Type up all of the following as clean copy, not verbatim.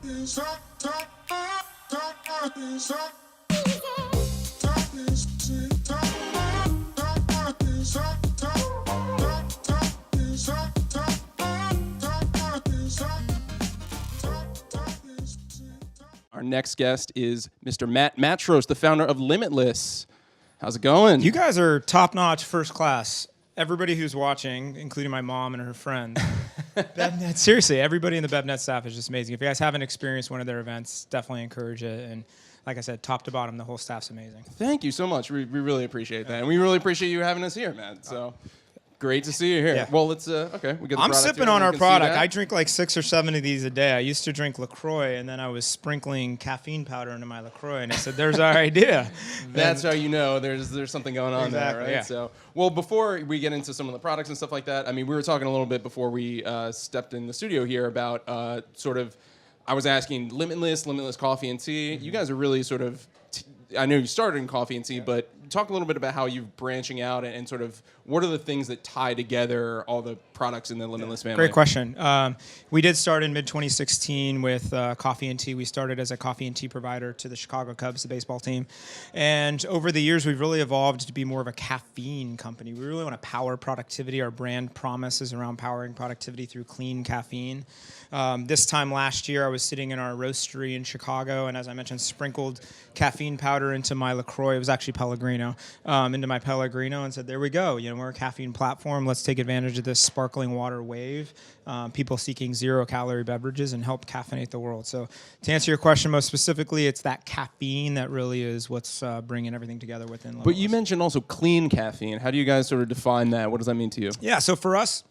Our next guest is Mr. Matros, the founder of Limitless. How's it going? You guys are top-notch, first class. Everybody who's watching, including my mom and her friends, BevNET, seriously, everybody in the BevNET staff is just amazing. If you guys haven't experienced one of their events, definitely encourage it. And like I said, top to bottom, the whole staff's amazing. Thank you so much. We really appreciate that. And we really appreciate you having us here, man. So great to see you here. Yeah. Well, let's, okay. We get the I'm product sipping here. on You our can see product. that. I drink like 6 or 7 of these a day. I used to drink LaCroix, and then I was sprinkling caffeine powder into my LaCroix, and I said, there's our idea. That's how you know there's something going on there, right? Yeah. So, well, before we get into some of the products and stuff like that, I mean, we were talking a little bit before we stepped in the studio here about sort of, I was asking Limitless coffee and tea. You guys are really sort of, I know you started in coffee and tea, but talk a little bit about how you're branching out and sort of what are the things that tie together all the products in the Limitless family? Great question. We did start in mid-2016 with coffee and tea. We started as a coffee and tea provider to the Chicago Cubs, the baseball team. And over the years, we've really evolved to be more of a caffeine company. We really want to power productivity. Our brand promise is around powering productivity through clean caffeine. This time last year, I was sitting in our roastery in Chicago, and as I mentioned, sprinkled caffeine powder into my LaCroix. It was actually Pellegrino, into my Pellegrino, and said, there we go. You know, we're a caffeine platform. Let's take advantage of this sparkling water wave. People seeking 0-calorie beverages and help caffeinate the world. So to answer your question most specifically, it's that caffeine that really is what's bringing everything together within Limitless. But you mentioned also clean caffeine. How do you guys sort of define that? What does that mean to you? Yeah, so for us,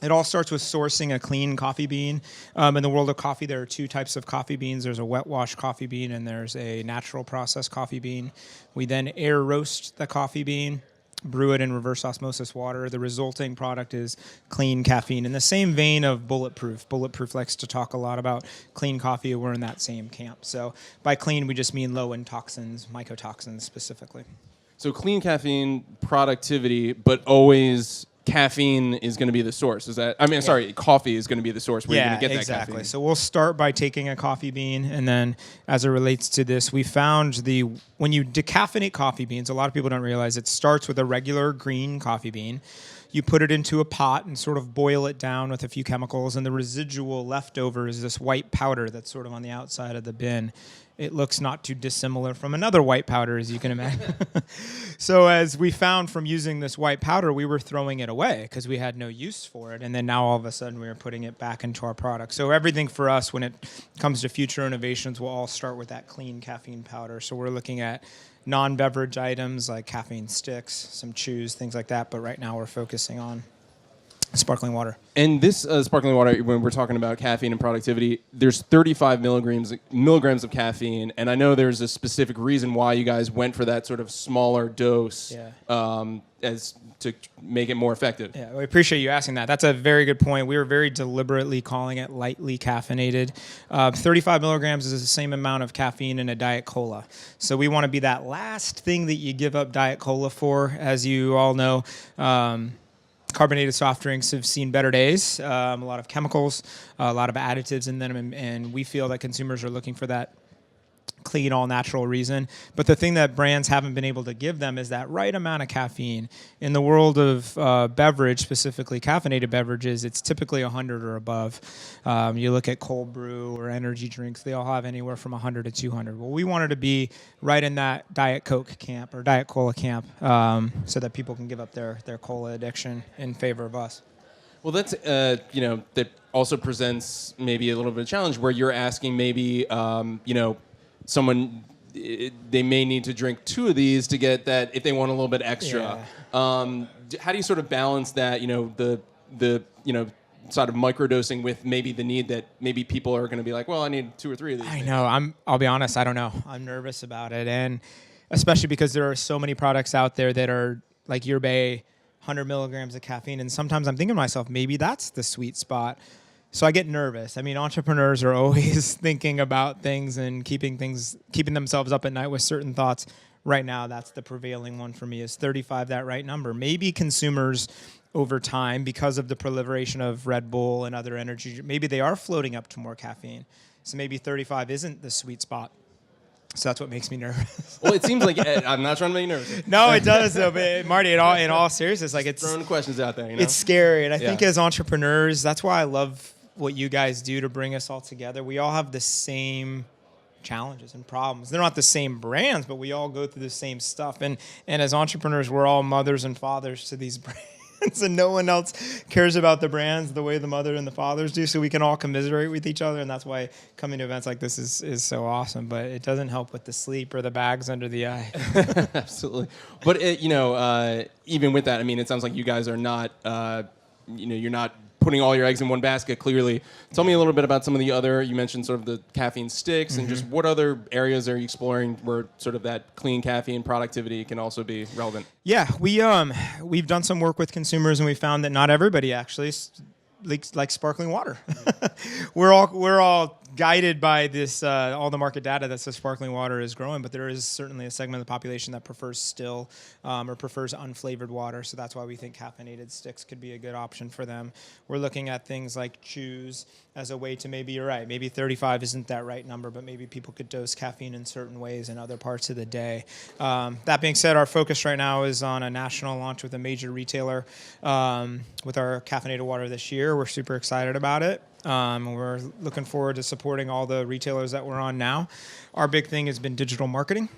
it all starts with sourcing a clean coffee bean. In the world of coffee, there are 2 types of coffee beans. There's a wet wash coffee bean and there's a natural process coffee bean. We then air roast the coffee bean, brew it in reverse osmosis water. The resulting product is clean caffeine. In the same vein of Bulletproof. Bulletproof likes to talk a lot about clean coffee. We're in that same camp. So by clean, we just mean low in toxins, mycotoxins specifically. So clean caffeine, productivity, but always caffeine is going to be the source. Is that? I mean, sorry, coffee is going to be the source where you're going to get that caffeine. So we'll start by taking a coffee bean, and then as it relates to this, we found when you decaffeinate coffee beans, a lot of people don't realize it starts with a regular green coffee bean. You put it into a pot and sort of boil it down with a few chemicals, and the residual leftover is this white powder that's sort of on the outside of the bin. It looks not too dissimilar from another white powder, as you can imagine. So as we found from using this white powder, we were throwing it away because we had no use for it. And then now all of a sudden we are putting it back into our product. So everything for us when it comes to future innovations will all start with that clean caffeine powder. So we're looking at non-beverage items like caffeine sticks, some chews, things like that. But right now we're focusing on sparkling water. And this sparkling water, when we're talking about caffeine and productivity, there's 35 milligrams of caffeine, and I know there's a specific reason why you guys went for that sort of smaller dose as to make it more effective. Yeah, we appreciate you asking that. That's a very good point. We were very deliberately calling it lightly caffeinated. 35 milligrams is the same amount of caffeine in a Diet Cola. So we want to be that last thing that you give up Diet Cola for. As you all know, carbonated soft drinks have seen better days, a lot of chemicals, a lot of additives in them, and we feel that consumers are looking for that clean, all-natural reason. But the thing that brands haven't been able to give them is that right amount of caffeine. In the world of beverage, specifically caffeinated beverages, it's typically 100 or above. You look at cold brew or energy drinks, they all have anywhere from 100 to 200. Well, we wanted to be right in that Diet Coke camp or Diet Cola camp so that people can give up their cola addiction in favor of us. Well, that's, that also presents maybe a little bit of a challenge where you're asking maybe, someone, they may need to drink 2 of these to get that if they want a little bit extra. Yeah. How do you sort of balance that, the sort of microdosing with maybe the need that maybe people are going to be like, well, I need 2 or 3 of these. I know. I'll be honest. I don't know. I'm nervous about it. And especially because there are so many products out there that are like Yerba, 100 milligrams of caffeine. And sometimes I'm thinking to myself, maybe that's the sweet spot. So I get nervous. I mean, entrepreneurs are always thinking about things and keeping themselves up at night with certain thoughts. Right now, that's the prevailing one for me. Is 35 that right number? Maybe consumers over time because of the proliferation of Red Bull and other energy. Maybe they are floating up to more caffeine. So maybe 35 isn't the sweet spot. So that's what makes me nervous. Well, it seems like I'm not trying to make you nervous. No, it does though. But Marty, in all seriousness, like it's throwing questions out there. You know? It's scary, and I think as entrepreneurs, that's why I love what you guys do to bring us all together. We all have the same challenges and problems. They're not the same brands, but we all go through the same stuff. And as entrepreneurs, we're all mothers and fathers to these brands. And no one else cares about the brands the way the mother and the fathers do, so we can all commiserate with each other, and that's why coming to events like this is so awesome. But it doesn't help with the sleep or the bags under the eye. Absolutely. But, even with that, I mean, it sounds like you guys are not, you're not putting all your eggs in one basket, clearly. Tell me a little bit about some of the other, you mentioned sort of the caffeine sticks, and just what other areas are you exploring where sort of that clean caffeine productivity can also be relevant? Yeah, we've done some work with consumers, and we found that not everybody actually likes sparkling water. We're all guided by this all the market data that says sparkling water is growing, but there is certainly a segment of the population that prefers still or prefers unflavored water. So that's why we think caffeinated sticks could be a good option for them. We're looking at things like chews as a way to, maybe you're right, maybe 35 isn't that right number, but maybe people could dose caffeine in certain ways in other parts of the day. That being said, our focus right now is on a national launch with a major retailer with our caffeinated water this year. We're super excited about it. We're looking forward to supporting all the retailers that we're on now. Our big thing has been digital marketing,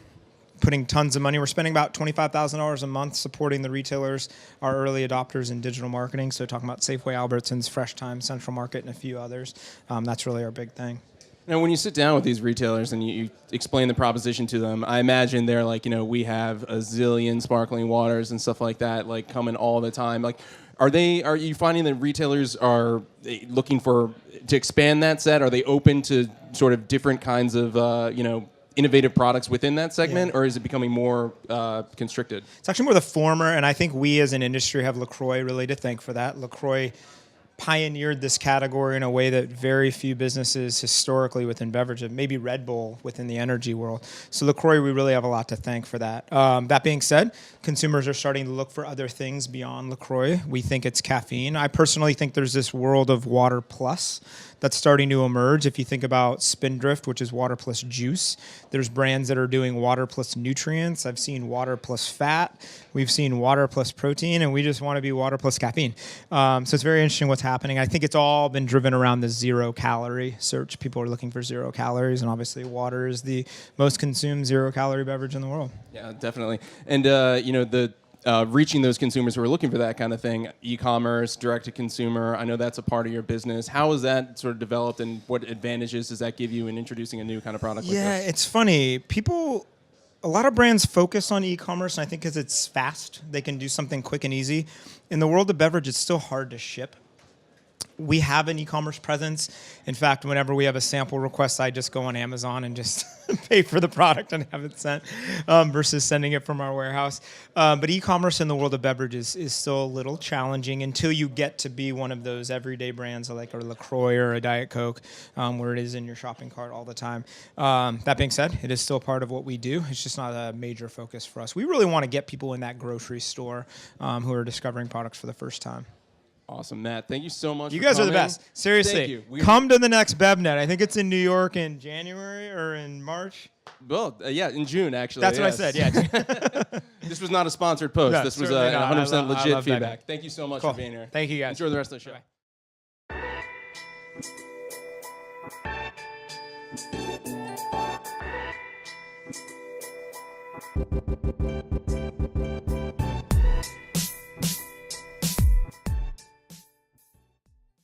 putting tons of money. We're spending about $25,000 a month supporting the retailers, our early adopters in digital marketing. So talking about Safeway, Albertsons, Fresh Time, Central Market, and a few others. That's really our big thing. Now, when you sit down with these retailers and you explain the proposition to them, I imagine they're like, we have a zillion sparkling waters and stuff like that, like coming all the time. Like, are you finding that retailers are looking to expand that set? Are they open to sort of different kinds of, innovative products within that segment, or is it becoming more constricted? It's actually more the former, and I think we as an industry have LaCroix really to thank for that. LaCroix pioneered this category in a way that very few businesses historically within beverage, maybe Red Bull within the energy world. So LaCroix, we really have a lot to thank for that. That being said, consumers are starting to look for other things beyond LaCroix. We think it's caffeine. I personally think there's this world of water plus that's starting to emerge. If you think about Spindrift, which is water plus juice, there's brands that are doing water plus nutrients. I've seen water plus fat. We've seen water plus protein, and we just want to be water plus caffeine. So it's very interesting what's happening. I think it's all been driven around the 0-calorie search. People are looking for 0 calories, and obviously water is the most consumed 0-calorie beverage in the world. Yeah, definitely. And, reaching those consumers who are looking for that kind of thing, e-commerce, direct-to-consumer, I know that's a part of your business. How has that sort of developed, and what advantages does that give you in introducing a new kind of product like this? Yeah, it's funny. A lot of brands focus on e-commerce, and I think because it's fast, they can do something quick and easy. In the world of beverage, it's still hard to ship. We have an e-commerce presence. In fact, whenever we have a sample request, I just go on Amazon and just pay for the product and have it sent versus sending it from our warehouse. But e-commerce in the world of beverages is still a little challenging until you get to be one of those everyday brands like a LaCroix or a Diet Coke where it is in your shopping cart all the time. That being said, it is still part of what we do. It's just not a major focus for us. We really want to get people in that grocery store who are discovering products for the first time. Awesome, Matt. Thank you so much. You guys are the best. Seriously. Come to the next BevNET. I think it's in New York in January or in March. Well, in June, actually. That's what I said, yeah. This was not a sponsored post. No, this was 100% legit feedback. Thank you so much for being here. Thank you, guys. Enjoy the rest of the show. Bye.